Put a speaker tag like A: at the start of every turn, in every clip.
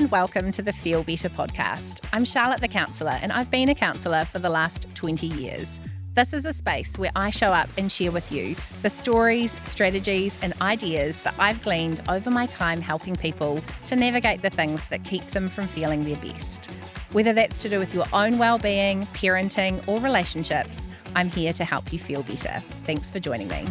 A: and welcome to the Feel Better podcast. I'm Charlotte the Counsellor, and I've been a counsellor for the last 20 years. This is a space where I show up and share with you the stories, strategies, and ideas that I've gleaned over my time helping people to navigate the things that keep them from feeling their best. Whether that's to do with your own well-being, parenting, or relationships, I'm here to help you feel better. Thanks for joining me.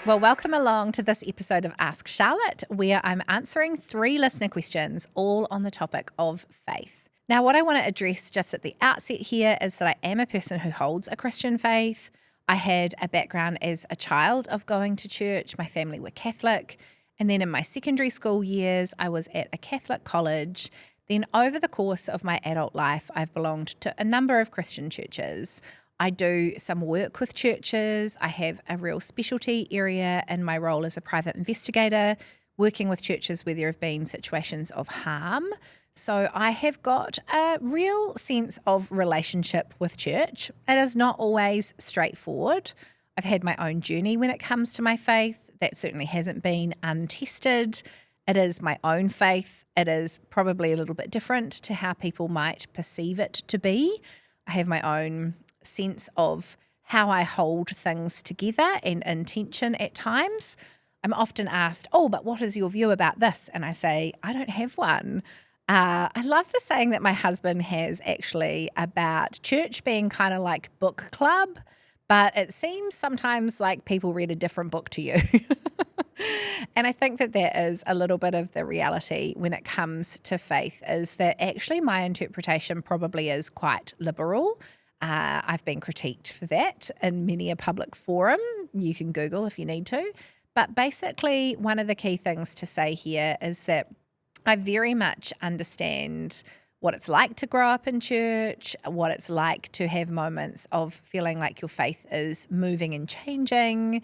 A: Well, welcome along to this episode of Ask Charlotte, where I'm answering 3 listener questions, all on the topic of faith. Now, what I want to address just at the outset here is that I am a person who holds a Christian faith. I had a background as a child of going to church. My family were Catholic. And then in my secondary school years, I was at a Catholic college. Then over the course of my adult life, I've belonged to a number of Christian churches. I do some work with churches. I have a real specialty area in my role as a private investigator, working with churches where there have been situations of harm. So I have got a real sense of relationship with church. It is not always straightforward. I've had my own journey when it comes to my faith. That certainly hasn't been untested. It is my own faith. It is probably a little bit different to how people might perceive it to be. I have my own sense of how I hold things together and intention at times. I'm often asked, but what is your view about this? And I say, I don't have one. I love the saying that my husband has actually about church being kind of like book club, but it seems sometimes like people read a different book to you. And I think that that is a little bit of the reality when it comes to faith, is that actually my interpretation probably is quite liberal. I've been critiqued for that in many a public forum. You can Google if you need to. But basically, one of the key things to say here is that I very much understand what it's like to grow up in church, what it's like to have moments of feeling like your faith is moving and changing,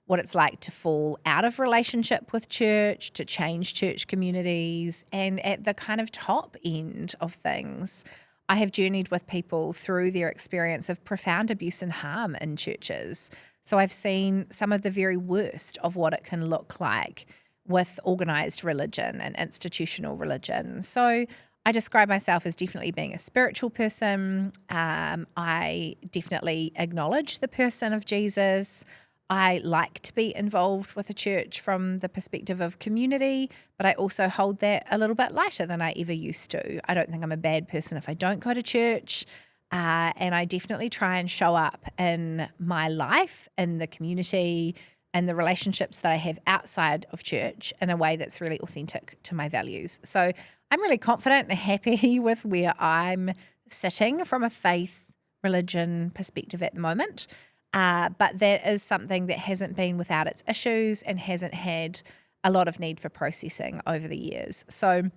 A: what it's like to fall out of relationship with church, to change church communities, and at the kind of top end of things, I have journeyed with people through their experience of profound abuse and harm in churches. So I've seen some of the very worst of what it can look like with organised religion and institutional religion. So I describe myself as definitely being a spiritual person. I definitely acknowledge the person of Jesus. I like to be involved with a church from the perspective of community, but I also hold that a little bit lighter than I ever used to. I don't think I'm a bad person if I don't go to church, and I definitely try and show up in my life, in the community, and the relationships that I have outside of church in a way that's really authentic to my values. So I'm really confident and happy with where I'm sitting from a faith, religion perspective at the moment. But that is something that hasn't been without its issues and hasn't had a lot of need for processing over the years. So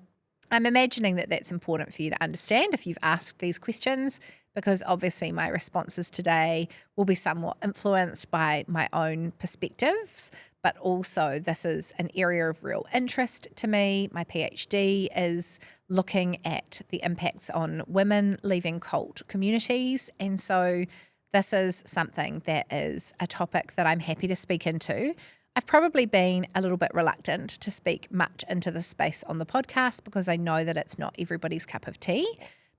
A: I'm imagining that that's important for you to understand if you've asked these questions, because obviously my responses today will be somewhat influenced by my own perspectives, but also this is an area of real interest to me. My PhD is looking at the impacts on women leaving cult communities, and so this is something that is a topic that I'm happy to speak into. I've probably been a little bit reluctant to speak much into this space on the podcast because I know that it's not everybody's cup of tea,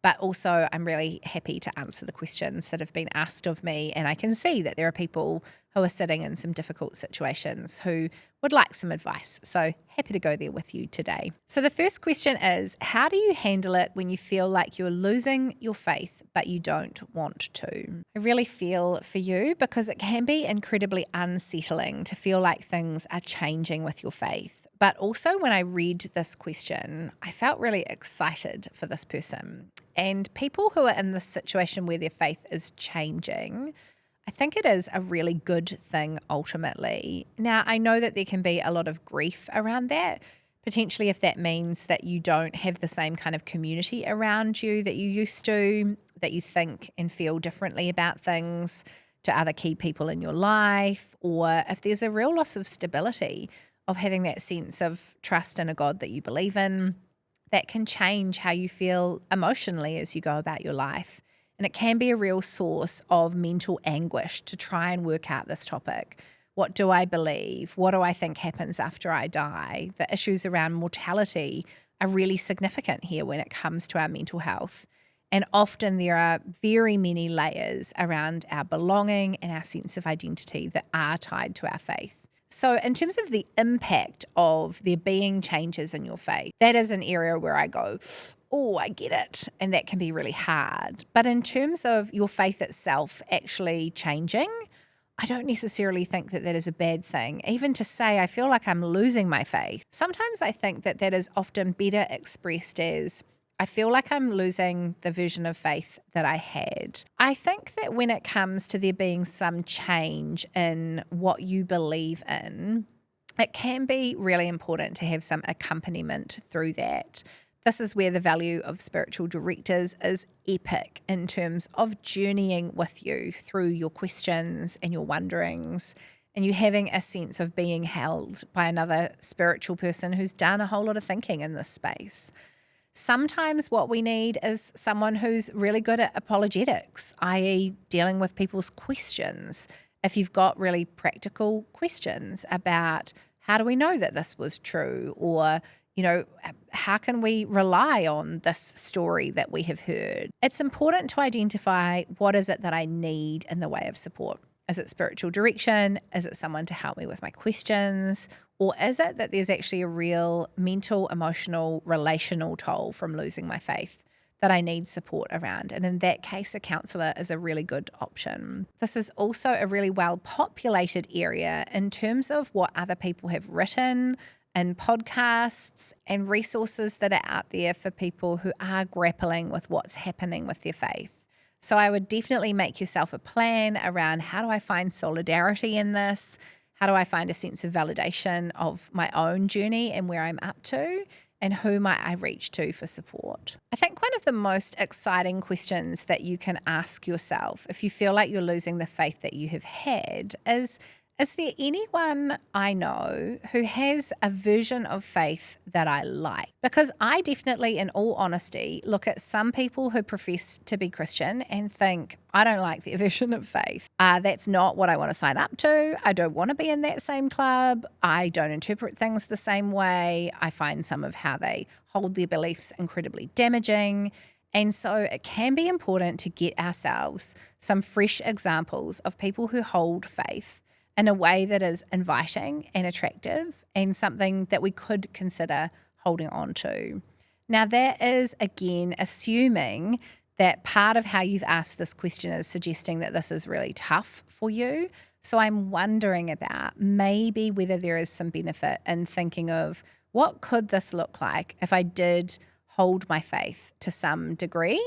A: but also I'm really happy to answer the questions that have been asked of me, and I can see that there are people who are sitting in some difficult situations who would like some advice. So happy to go there with you today. So the first question is, how do you handle it when you feel like you're losing your faith but you don't want to? I really feel for you, because it can be incredibly unsettling to feel like things are changing with your faith. But also when I read this question, I felt really excited for this person. And people who are in this situation where their faith is changing, I think it is a really good thing ultimately. Now, I know that there can be a lot of grief around that, potentially if that means that you don't have the same kind of community around you that you used to, that you think and feel differently about things to other key people in your life, or if there's a real loss of stability of having that sense of trust in a God that you believe in, that can change how you feel emotionally as you go about your life. And it can be a real source of mental anguish to try and work out this topic. What do I believe? What do I think happens after I die? The issues around mortality are really significant here when it comes to our mental health. And often there are very many layers around our belonging and our sense of identity that are tied to our faith. So in terms of the impact of there being changes in your faith, that is an area where I go, oh, I get it. And that can be really hard. But in terms of your faith itself actually changing, I don't necessarily think that that is a bad thing. Even to say, I feel like I'm losing my faith. Sometimes I think that that is often better expressed as, I feel like I'm losing the version of faith that I had. I think that when it comes to there being some change in what you believe in, it can be really important to have some accompaniment through that. This is where the value of spiritual directors is epic in terms of journeying with you through your questions and your wonderings, and you having a sense of being held by another spiritual person who's done a whole lot of thinking in this space. Sometimes what we need is someone who's really good at apologetics, i.e. dealing with people's questions. If you've got really practical questions about how do we know that this was true, or how can we rely on this story that we have heard? It's important to identify what is it that I need in the way of support. Is it spiritual direction? Is it someone to help me with my questions? Or is it that there's actually a real mental, emotional, relational toll from losing my faith that I need support around? And in that case, a counsellor is a really good option. This is also a really well-populated area in terms of what other people have written and podcasts and resources that are out there for people who are grappling with what's happening with their faith. So I would definitely make yourself a plan around, how do I find solidarity in this? How do I find a sense of validation of my own journey and where I'm up to? And who might I reach to for support? I think one of the most exciting questions that you can ask yourself if you feel like you're losing the faith that you have had is there anyone I know who has a version of faith that I like? Because I definitely, in all honesty, look at some people who profess to be Christian and think, I don't like their version of faith. That's not what I want to sign up to. I don't want to be in that same club. I don't interpret things the same way. I find some of how they hold their beliefs incredibly damaging. And so it can be important to get ourselves some fresh examples of people who hold faith in a way that is inviting and attractive and something that we could consider holding on to. Now, that is, again, assuming that part of how you've asked this question is suggesting that this is really tough for you. So I'm wondering about maybe whether there is some benefit in thinking of what could this look like if I did hold my faith to some degree,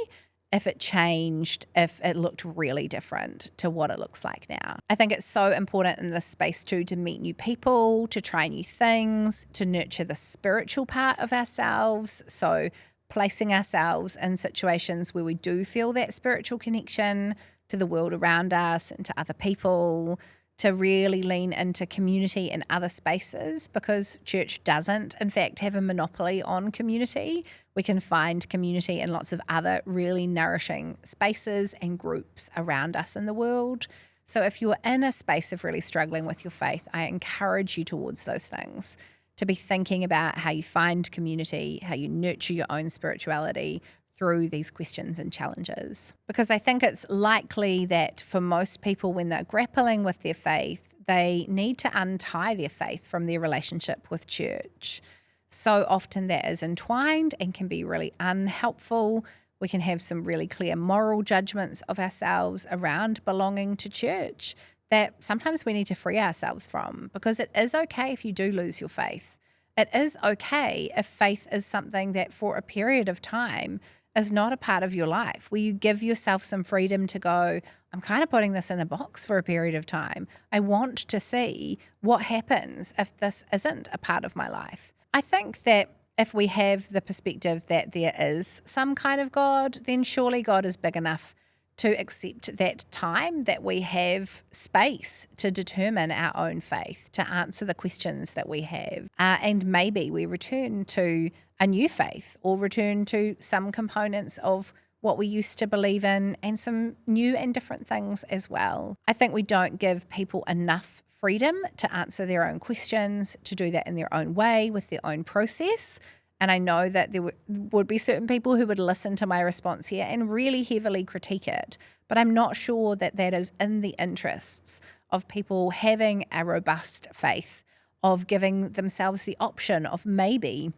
A: if it changed, if it looked really different to what it looks like now. I think it's so important in this space too to meet new people, to try new things, to nurture the spiritual part of ourselves. So placing ourselves in situations where we do feel that spiritual connection to the world around us and to other people, to really lean into community in other spaces, because church doesn't, in fact, have a monopoly on community. We can find community in lots of other really nourishing spaces and groups around us in the world. So if you're in a space of really struggling with your faith, I encourage you towards those things, to be thinking about how you find community, how you nurture your own spirituality through these questions and challenges. Because I think it's likely that for most people, when they're grappling with their faith, they need to untie their faith from their relationship with church. So often that is entwined and can be really unhelpful. We can have some really clear moral judgments of ourselves around belonging to church that sometimes we need to free ourselves from, because it is okay if you do lose your faith. It is okay if faith is something that for a period of time is not a part of your life, where you give yourself some freedom to go, I'm kind of putting this in a box for a period of time. I want to see what happens if this isn't a part of my life. I think that if we have the perspective that there is some kind of God, then surely God is big enough to accept that time that we have space to determine our own faith, to answer the questions that we have. And maybe we return to a new faith, or return to some components of what we used to believe in, and some new and different things as well. I think we don't give people enough freedom to answer their own questions, to do that in their own way with their own process. And I know that there would be certain people who would listen to my response here and really heavily critique it. But I'm not sure that that is in the interests of people having a robust faith, of giving themselves the option of maybe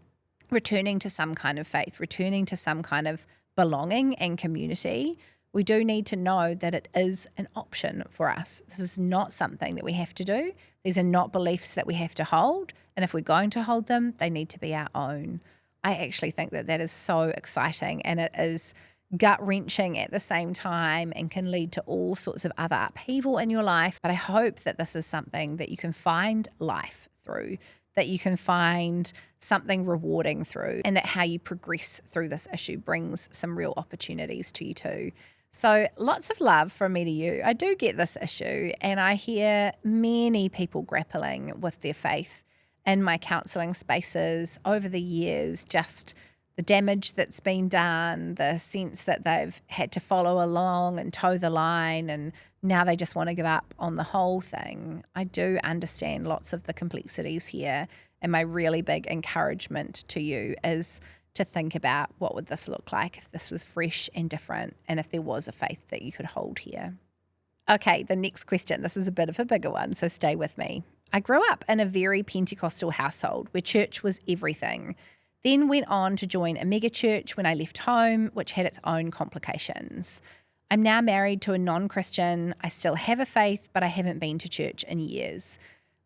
A: returning to some kind of faith, returning to some kind of belonging and community. We do need to know that it is an option for us. This is not something that we have to do. These are not beliefs that we have to hold. And if we're going to hold them, they need to be our own. I actually think that that is so exciting, and it is gut-wrenching at the same time and can lead to all sorts of other upheaval in your life. But I hope that this is something that you can find life through, that you can find something rewarding through, and that how you progress through this issue brings some real opportunities to you too. So lots of love from me to you. I do get this issue, and I hear many people grappling with their faith in my counselling spaces over the years, just the damage that's been done, the sense that they've had to follow along and toe the line, and now they just want to give up on the whole thing. I do understand lots of the complexities here, and my really big encouragement to you is to think about what would this look like if this was fresh and different, and if there was a faith that you could hold here. Okay, the next question. This is a bit of a bigger one, so stay with me. I grew up in a very Pentecostal household where church was everything. Then went on to join a mega church when I left home, which had its own complications. I'm now married to a non-Christian. I still have a faith, but I haven't been to church in years.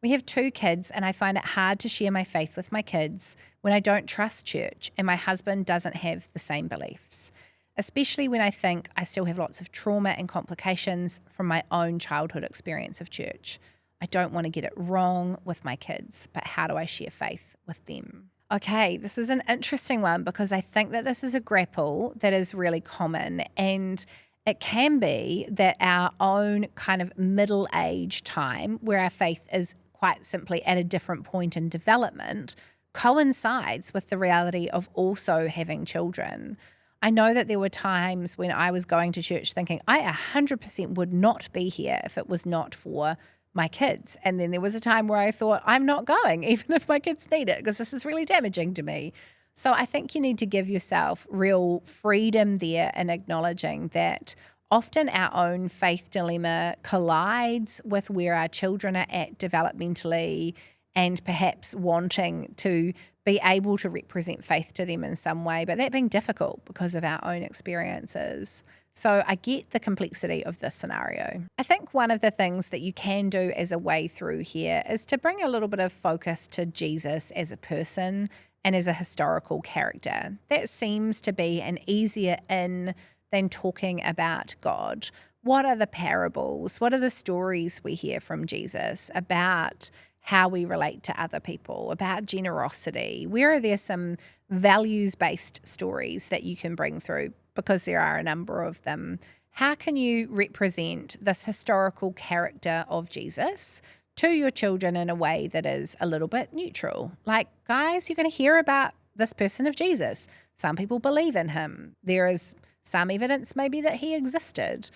A: We have 2 kids, and I find it hard to share my faith with my kids when I don't trust church and my husband doesn't have the same beliefs, especially when I think I still have lots of trauma and complications from my own childhood experience of church. I don't want to get it wrong with my kids, but how do I share faith with them? Okay, this is an interesting one because I think that this is a grapple that is really common, and it can be that our own kind of middle age time, where our faith is quite simply at a different point in development, coincides with the reality of also having children. I know that there were times when I was going to church thinking I 100% would not be here if it was not for my kids. And then there was a time where I thought, I'm not going, even if my kids need it, because this is really damaging to me. So I think you need to give yourself real freedom there in acknowledging that often our own faith dilemma collides with where our children are at developmentally, and perhaps wanting to be able to represent faith to them in some way, but that being difficult because of our own experiences. So I get the complexity of this scenario. I think one of the things that you can do as a way through here is to bring a little bit of focus to Jesus as a person and as a historical character. That seems to be an easier in than talking about God. What are the parables? What are the stories we hear from Jesus about how we relate to other people, about generosity? Where are there some values-based stories that you can bring through? Because there are a number of them. How can you represent this historical character of Jesus to your children in a way that is a little bit neutral? Like, guys, you're going to hear about this person of Jesus. Some people believe in him. There is some evidence maybe that he existed.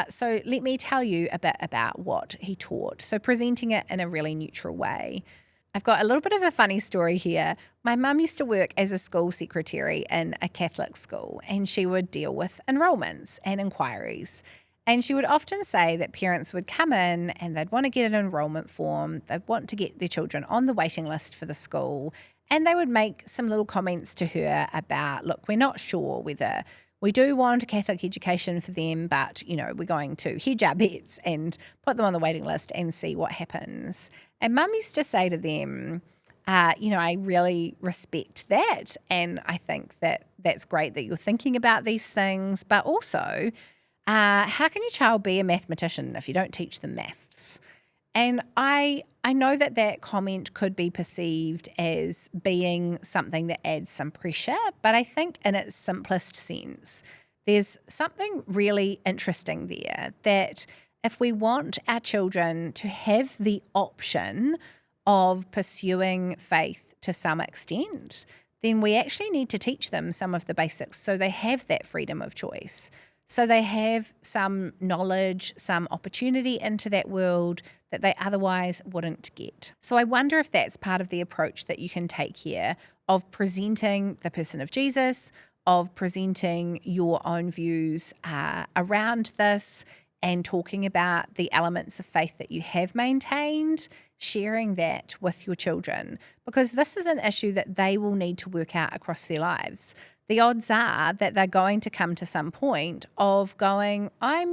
A: So let me tell you a bit about what he taught. So presenting it in a really neutral way. I've got a little bit of a funny story here. My mum used to work as a school secretary in a Catholic school, and she would deal with enrolments and inquiries. And she would often say that parents would come in and they'd want to get an enrolment form, they'd want to get their children on the waiting list for the school, and they would make some little comments to her about, look, we're not sure whether we do want a Catholic education for them, but, we're going to hedge our bets and put them on the waiting list and see what happens. And Mum used to say to them, I really respect that, and I think that that's great that you're thinking about these things, but also, how can your child be a mathematician if you don't teach them maths? And I know that that comment could be perceived as being something that adds some pressure, but I think in its simplest sense, there's something really interesting there, that if we want our children to have the option of pursuing faith to some extent, then we actually need to teach them some of the basics so they have that freedom of choice. So they have some knowledge, some opportunity into that world that they otherwise wouldn't get. So I wonder if that's part of the approach that you can take here of presenting the person of Jesus, of presenting your own views around this and talking about the elements of faith that you have maintained, sharing that with your children, because this is an issue that they will need to work out across their lives. The odds are that they're going to come to some point of going, I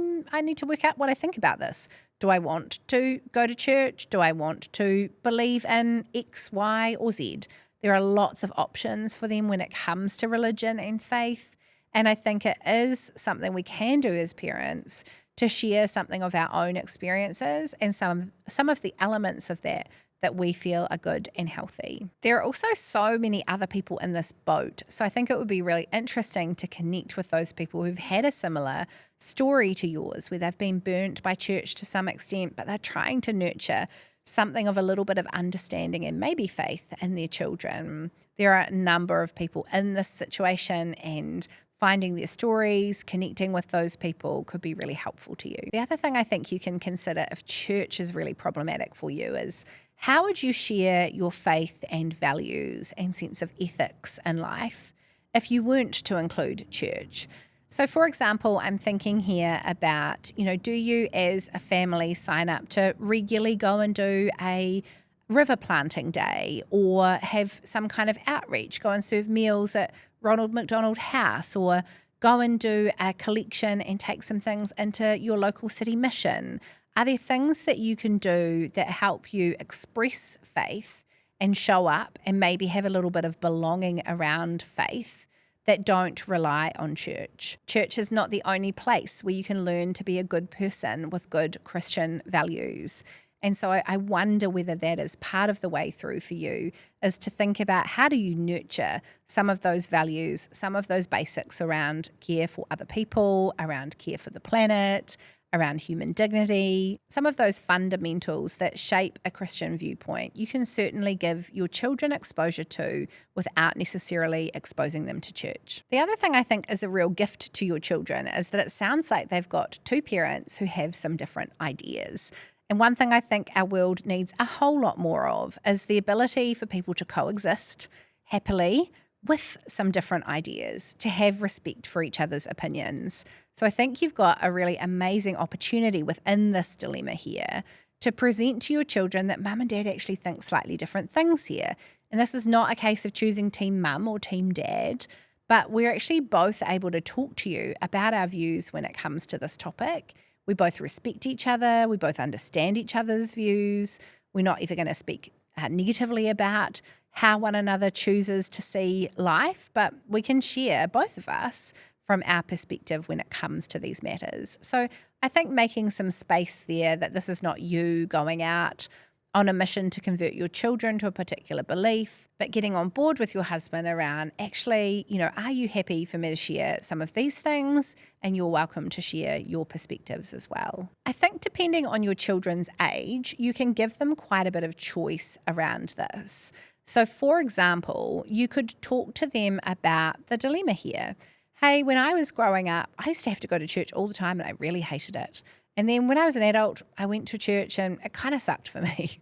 A: need to work out what I think about this. Do I want to go to church? Do I want to believe in X, Y, or Z? There are lots of options for them when it comes to religion and faith. And I think it is something we can do as parents to share something of our own experiences and some of the elements of that we feel are good and healthy. There are also so many other people in this boat. So I think it would be really interesting to connect with those people who've had a similar story to yours, where they've been burnt by church to some extent, but they're trying to nurture something of a little bit of understanding and maybe faith in their children. There are a number of people in this situation, and finding their stories, connecting with those people could be really helpful to you. The other thing I think you can consider if church is really problematic for you is, how would you share your faith and values and sense of ethics in life if you weren't to include church? So for example, I'm thinking here about, do you as a family sign up to regularly go and do a river planting day, or have some kind of outreach, go and serve meals at Ronald McDonald House, or go and do a collection and take some things into your local city mission? Are there things that you can do that help you express faith and show up and maybe have a little bit of belonging around faith that don't rely on church? Church is not the only place where you can learn to be a good person with good Christian values. And so I wonder whether that is part of the way through for you, is to think about how do you nurture some of those values, some of those basics around care for other people, around care for the planet, around human dignity, some of those fundamentals that shape a Christian viewpoint. You can certainly give your children exposure to without necessarily exposing them to church. The other thing I think is a real gift to your children is that it sounds like they've got two parents who have some different ideas. And one thing I think our world needs a whole lot more of is the ability for people to coexist happily with some different ideas, to have respect for each other's opinions. So I think you've got a really amazing opportunity within this dilemma here to present to your children that mum and dad actually think slightly different things here. And this is not a case of choosing team mum or team dad, but we're actually both able to talk to you about our views when it comes to this topic. We both respect each other. We both understand each other's views. We're not even going to speak negatively about how one another chooses to see life, but we can share, both of us, from our perspective when it comes to these matters. So I think making some space there, that this is not you going out on a mission to convert your children to a particular belief, but getting on board with your husband around, actually, are you happy for me to share some of these things? And you're welcome to share your perspectives as well. I think depending on your children's age, you can give them quite a bit of choice around this. So for example, you could talk to them about the dilemma here. Hey, when I was growing up, I used to have to go to church all the time and I really hated it. And then when I was an adult, I went to church and it kind of sucked for me.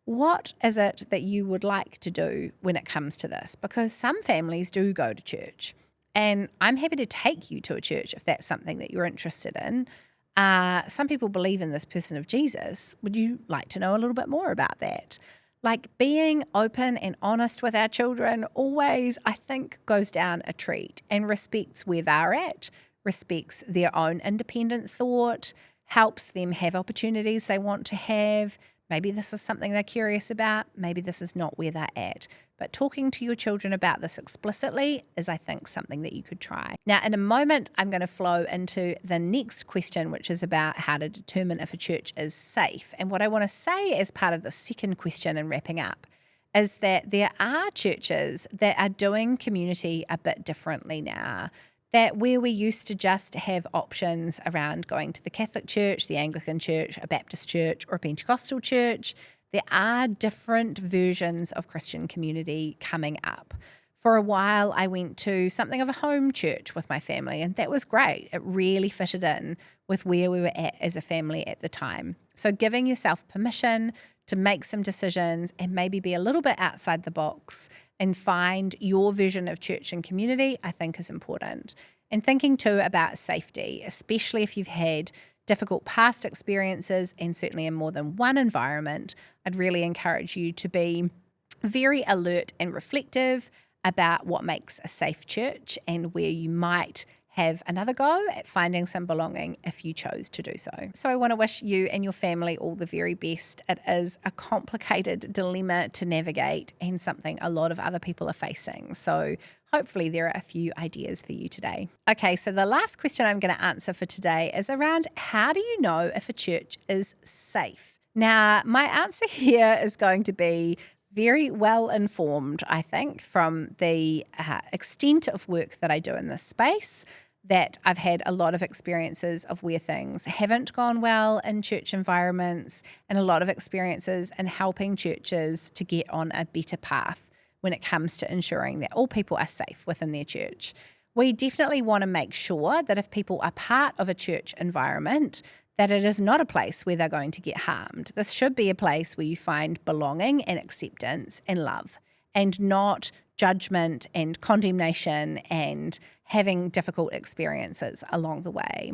A: What is it that you would like to do when it comes to this? Because some families do go to church, and I'm happy to take you to a church if that's something that you're interested in. Some people believe in this person of Jesus. Would you like to know a little bit more about that? Like, being open and honest with our children always, I think, goes down a treat and respects where they're at, respects their own independent thought, helps them have opportunities they want to have. Maybe this is something they're curious about. Maybe this is not where they're at. But talking to your children about this explicitly is, I think, something that you could try. Now, in a moment, I'm going to flow into the next question, which is about how to determine if a church is safe. And what I want to say as part of the second question and wrapping up is that there are churches that are doing community a bit differently now. That where we used to just have options around going to the Catholic Church, the Anglican Church, a Baptist church, or a Pentecostal church, there are different versions of Christian community coming up. For a while, I went to something of a home church with my family, and that was great. It really fitted in with where we were at as a family at the time. So giving yourself permission to make some decisions and maybe be a little bit outside the box and find your version of church and community, I think is important. And thinking too about safety, especially if you've had difficult past experiences and certainly in more than one environment, I'd really encourage you to be very alert and reflective about what makes a safe church and where you might have another go at finding some belonging if you chose to do so. So I want to wish you and your family all the very best. It is a complicated dilemma to navigate and something a lot of other people are facing. So hopefully there are a few ideas for you today. Okay, so the last question I'm going to answer for today is around how do you know if a church is safe? Now, my answer here is going to be very well informed, I think, from the extent of work that I do in this space, that I've had a lot of experiences of where things haven't gone well in church environments and a lot of experiences in helping churches to get on a better path when it comes to ensuring that all people are safe within their church. We definitely want to make sure that if people are part of a church environment, that it is not a place where they're going to get harmed. This should be a place where you find belonging and acceptance and love, and not judgment and condemnation and having difficult experiences along the way.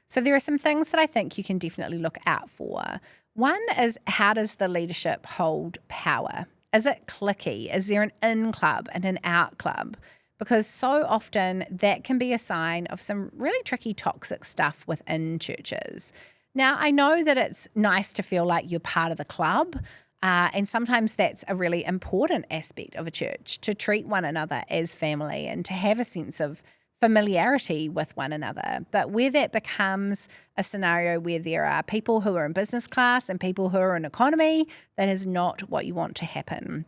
A: So there are some things that I think you can definitely look out for. One is, how does the leadership hold power? Is it cliquey? Is there an in club and an out club? Because so often that can be a sign of some really tricky toxic stuff within churches. Now, I know that it's nice to feel like you're part of the club, and sometimes that's a really important aspect of a church, to treat one another as family and to have a sense of familiarity with one another. But where that becomes a scenario where there are people who are in business class and people who are in economy, that is not what you want to happen.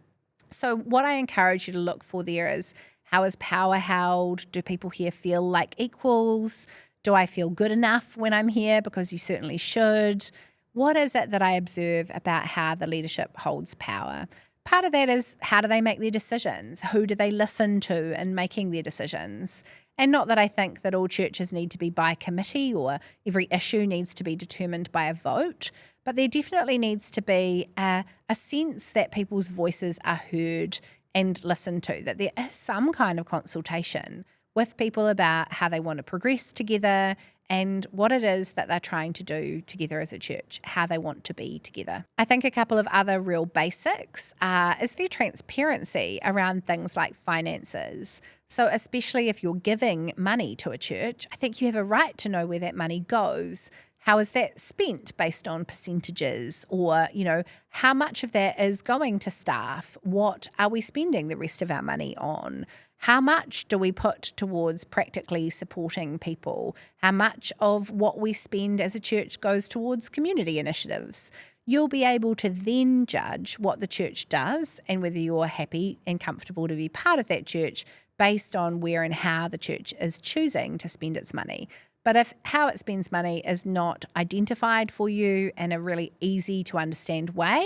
A: So what I encourage you to look for there is, how is power held? Do people here feel like equals? Do I feel good enough when I'm here? Because you certainly should. What is it that I observe about how the leadership holds power? Part of that is, how do they make their decisions? Who do they listen to in making their decisions? And not that I think that all churches need to be by committee or every issue needs to be determined by a vote, but there definitely needs to be a sense that people's voices are heard and listened to, that there is some kind of consultation with people about how they want to progress together and what it is that they're trying to do together as a church, how they want to be together. I think a couple of other real basics is their transparency around things like finances. So especially if you're giving money to a church, I think you have a right to know where that money goes. How is that spent based on percentages? Or, how much of that is going to staff? What are we spending the rest of our money on? How much do we put towards practically supporting people? How much of what we spend as a church goes towards community initiatives? You'll be able to then judge what the church does and whether you're happy and comfortable to be part of that church based on where and how the church is choosing to spend its money. But if how it spends money is not identified for you in a really easy to understand way,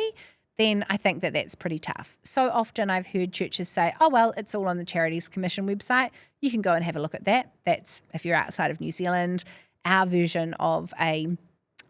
A: then I think that that's pretty tough. So often I've heard churches say, oh, well, it's all on the Charities Commission website. You can go and have a look at that. That's, if you're outside of New Zealand, our version of a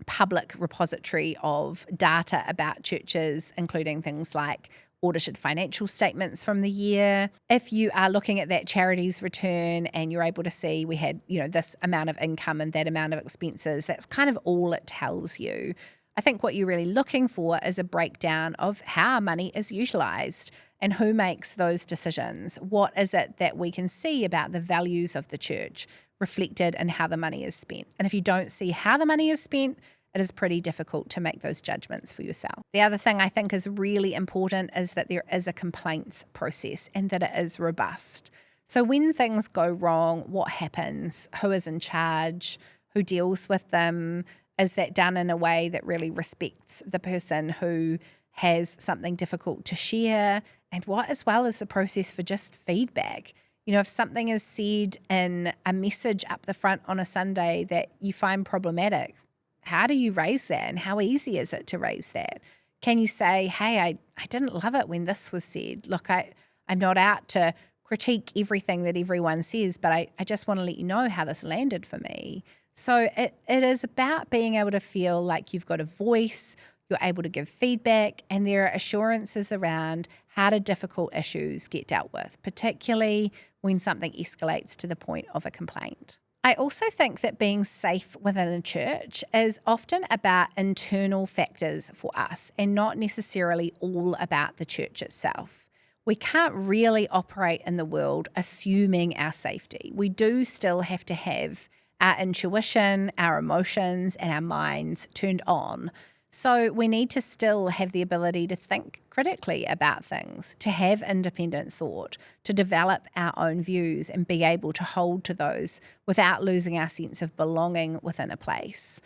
A: public repository of data about churches, including things like audited financial statements from the year. If you are looking at that charities return and you're able to see we had, this amount of income and that amount of expenses, that's kind of all it tells you. I think what you're really looking for is a breakdown of how money is utilised and who makes those decisions. What is it that we can see about the values of the church reflected in how the money is spent? And if you don't see how the money is spent, it is pretty difficult to make those judgments for yourself. The other thing I think is really important is that there is a complaints process and that it is robust. So when things go wrong, what happens? Who is in charge? Who deals with them? Is that done in a way that really respects the person who has something difficult to share? And what as well is the process for just feedback? If something is said in a message up the front on a Sunday that you find problematic, how do you raise that and how easy is it to raise that? Can you say, hey, I didn't love it when this was said. Look, I'm not out to critique everything that everyone says, but I just want to let you know how this landed for me. So it is about being able to feel like you've got a voice, you're able to give feedback, and there are assurances around how do difficult issues get dealt with, particularly when something escalates to the point of a complaint. I also think that being safe within a church is often about internal factors for us and not necessarily all about the church itself. We can't really operate in the world assuming our safety. We do still have to have our intuition, our emotions, and our minds turned on. So we need to still have the ability to think critically about things, to have independent thought, to develop our own views and be able to hold to those without losing our sense of belonging within a place.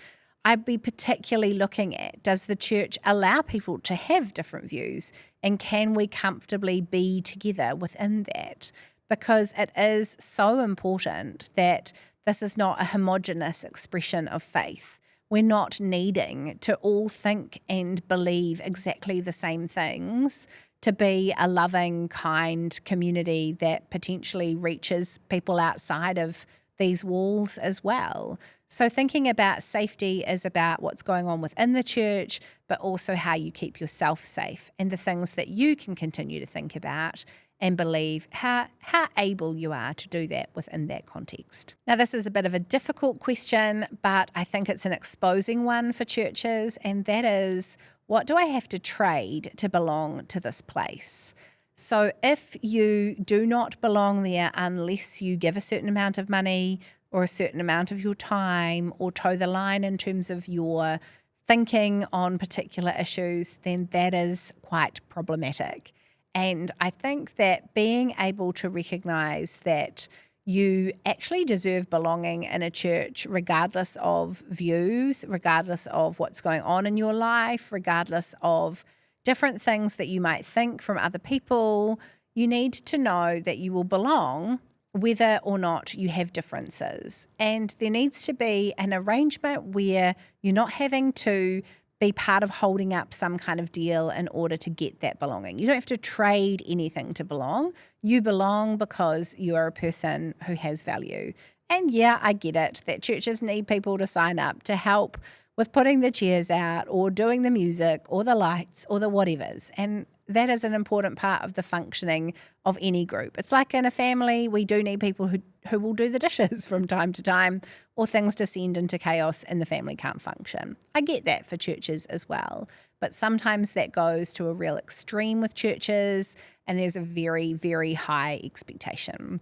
A: I'd be particularly looking at, does the church allow people to have different views, and can we comfortably be together within that? Because it is so important that this is not a homogenous expression of faith. We're not needing to all think and believe exactly the same things to be a loving, kind community that potentially reaches people outside of these walls as well. So thinking about safety is about what's going on within the church, but also how you keep yourself safe and the things that you can continue to think about and believe how able you are to do that within that context. Now, this is a bit of a difficult question, but I think it's an exposing one for churches, and that is, what do I have to trade to belong to this place? So if you do not belong there unless you give a certain amount of money or a certain amount of your time or toe the line in terms of your thinking on particular issues, then that is quite problematic. And I think that being able to recognize that you actually deserve belonging in a church regardless of views, regardless of what's going on in your life, regardless of different things that you might think from other people, you need to know that you will belong whether or not you have differences. And there needs to be an arrangement where you're not having to be part of holding up some kind of deal in order to get that belonging. You don't have to trade anything to belong. You belong because you are a person who has value. And yeah, I get it that churches need people to sign up to help with putting the chairs out or doing the music or the lights or the whatevers. And that is an important part of the functioning of any group. It's like in a family, we do need people who will do the dishes from time to time, or things descend into chaos and the family can't function. I get that for churches as well, but sometimes that goes to a real extreme with churches and there's a very, very high expectation.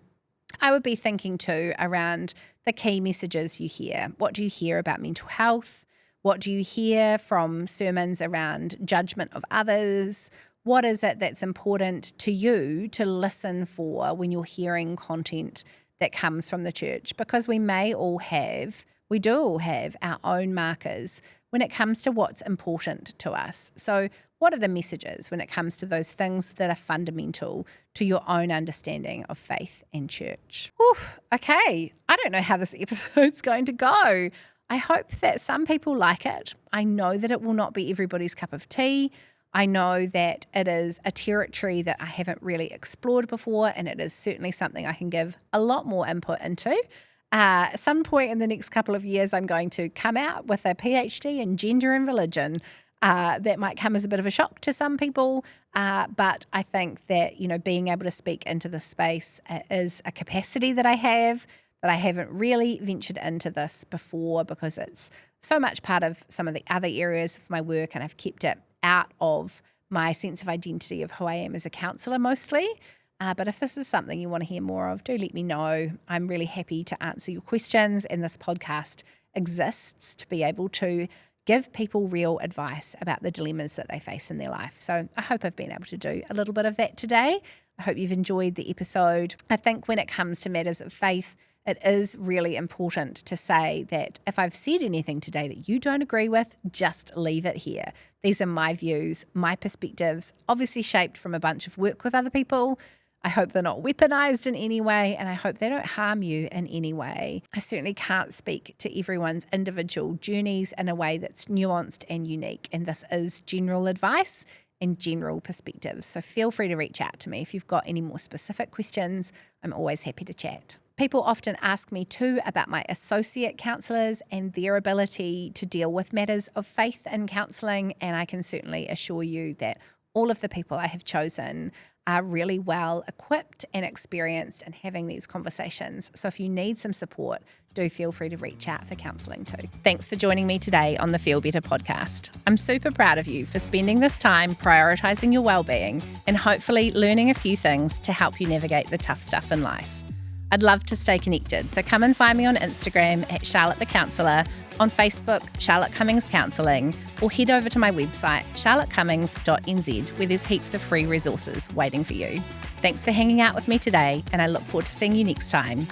A: I would be thinking too around the key messages you hear. What do you hear about mental health? What do you hear from sermons around judgment of others? What is it that's important to you to listen for when you're hearing content that comes from the church? Because we do all have our own markers when it comes to what's important to us. So what are the messages when it comes to those things that are fundamental to your own understanding of faith and church? Okay, I don't know how this episode's going to go. I hope that some people like it. I know that it will not be everybody's cup of tea. I know that it is a territory that I haven't really explored before, and it is certainly something I can give a lot more input into. At some point in the next couple of years, I'm going to come out with a PhD in gender and religion. That might come as a bit of a shock to some people, but I think that, being able to speak into this space is a capacity that I have, that I haven't really ventured into this before because it's so much part of some of the other areas of my work, and I've kept it out of my sense of identity of who I am as a counsellor mostly. But if this is something you want to hear more of, do let me know. I'm really happy to answer your questions, and this podcast exists to be able to give people real advice about the dilemmas that they face in their life. So I hope I've been able to do a little bit of that today. I hope you've enjoyed the episode. I think when it comes to matters of faith, it is really important to say that if I've said anything today that you don't agree with, just leave it here. These are my views, my perspectives, obviously shaped from a bunch of work with other people. I hope they're not weaponized in any way, and I hope they don't harm you in any way. I certainly can't speak to everyone's individual journeys in a way that's nuanced and unique, and this is general advice, and general perspectives. So feel free to reach out to me if you've got any more specific questions. I'm always happy to chat. People often ask me too about my associate counsellors and their ability to deal with matters of faith in counselling, and I can certainly assure you that all of the people I have chosen are really well equipped and experienced in having these conversations. So if you need some support, do feel free to reach out for counselling too. Thanks for joining me today on the Feel Better podcast. I'm super proud of you for spending this time prioritising your well-being and hopefully learning a few things to help you navigate the tough stuff in life. I'd love to stay connected, so come and find me on Instagram at Charlotte the Counsellor, on Facebook, Charlotte Cummings Counselling, or head over to my website, charlottecummings.nz, where there's heaps of free resources waiting for you. Thanks for hanging out with me today, and I look forward to seeing you next time.